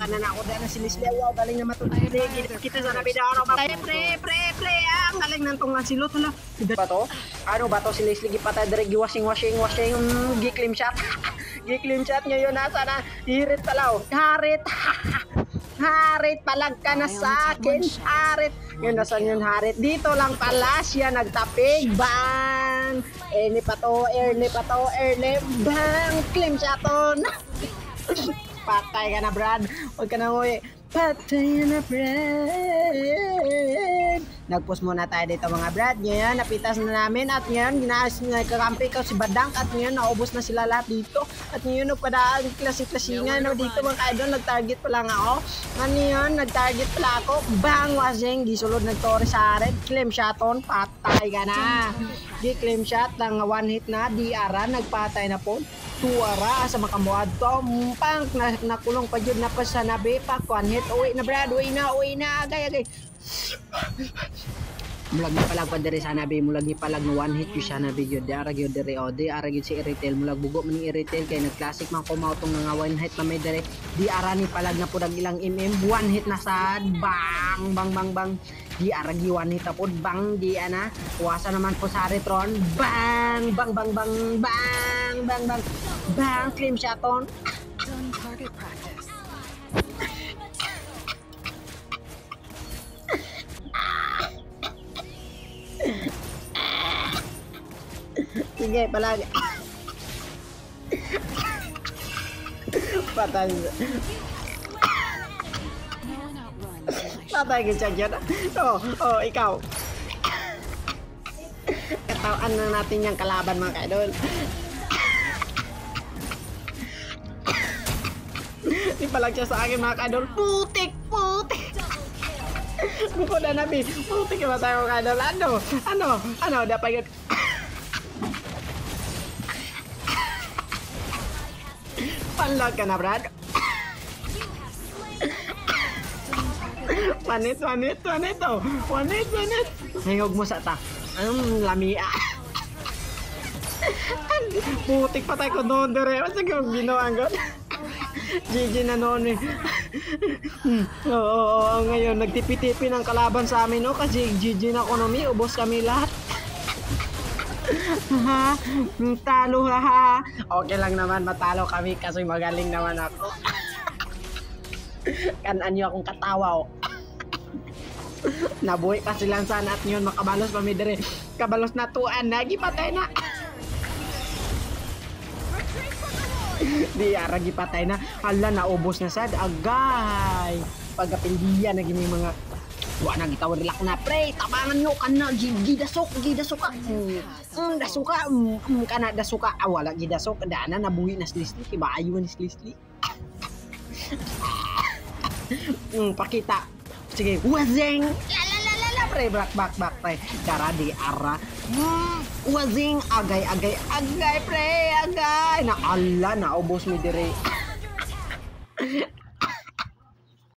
kanan ako dahil si Leslie. Wow, galing na matutuloy. Kita sa nabi na ako. Pre. Ang galing ng tungan silot. Hala. Ba to? Ano ba to si Leslie? Gipatay direct washing. Giklim shot. Giklim shot ngayon. Nasa na? Hirit talaw. Harit, palag ka na sa akin. Harit. Yun, nasan yun Harit? Dito lang pala siya nagtapig. Bang! Early pa to. Bang! Claim siya to. Patay ka na, Brad. Huwag ka na uwi. Patay na, Brad. Nag-post muna tayo dito mga Brad. Ngayon, napitas na namin. At ngayon, nagkakampi ko si Badang. At ngayon, naubos na sila lahat dito. At ngayon, padaan klase-klasingan. No, dito mga kaidol, nag-target pa lang ako. Ngayon, nag-target pala ako. Bang! Wasing. Di sulod nag-tori sa red. Claim shoton. Patay ka na. Di claim shot. Lang one hit na. Di ara. Nagpatay na po. Tuara sa makamuad to. Pang nakulong pa yun na pa sa nabi. Pak one hit. Uwi na Brad. Uwi na. Agay. Mulagi palag pa diri sa nabi, mulagi palag no one hit yung siya nabi yun. Di arag yun diri o, di arag yun si Iritel. Mulag bugo man ni Iritel kay nag-classic man kumautong nga one hit na may diri. Di arani palag na po ilang one hit na sad. Bang. Di arag yung one hit na po. Bang. Di ana. Kuwasa naman po sa Retron. Bang. Bang. Claim shoton. Done target practice. Sige, palagi. Patay. Patay ka dyan. Oh, ikaw. Katawan na natin yung kalaban mga kaidol. Ipalag siya sa akin mga kaidol. Putik. Bukod na nabi. Putik ba tayo mga kaidol? Ano? Dapat yun. Panlag ka na, Brad. Wanit. Hingog mo sa ta. Lamia. Putik patay ko doon, dere. Masa yung ginawa ko? GG na noon eh. Oo, ngayon, nagtipi-tipi ng kalaban sa amin, no? Kasi GG na economy, ubos kami lahat. Talo ha. Okay lang naman matalo kami kasi magaling naman ako. Kanan nyo akong katawa oh. Nabuhay pa silang sana at yun makabalos pa midere. Kabalos na tuan nagi patay na. Di aragi patay na. Hala naubos na sad agay. Pagapindiya naging may mga wa na gitawad rilak na pre tabangan nyo kana gidasok ka kana dasuka wala gidasok dana nabuhi na Leslie kiba ayo ni Leslie pakita sige wazing la pre back pre cara di ara wazing agay pre na alla na ubos mi dire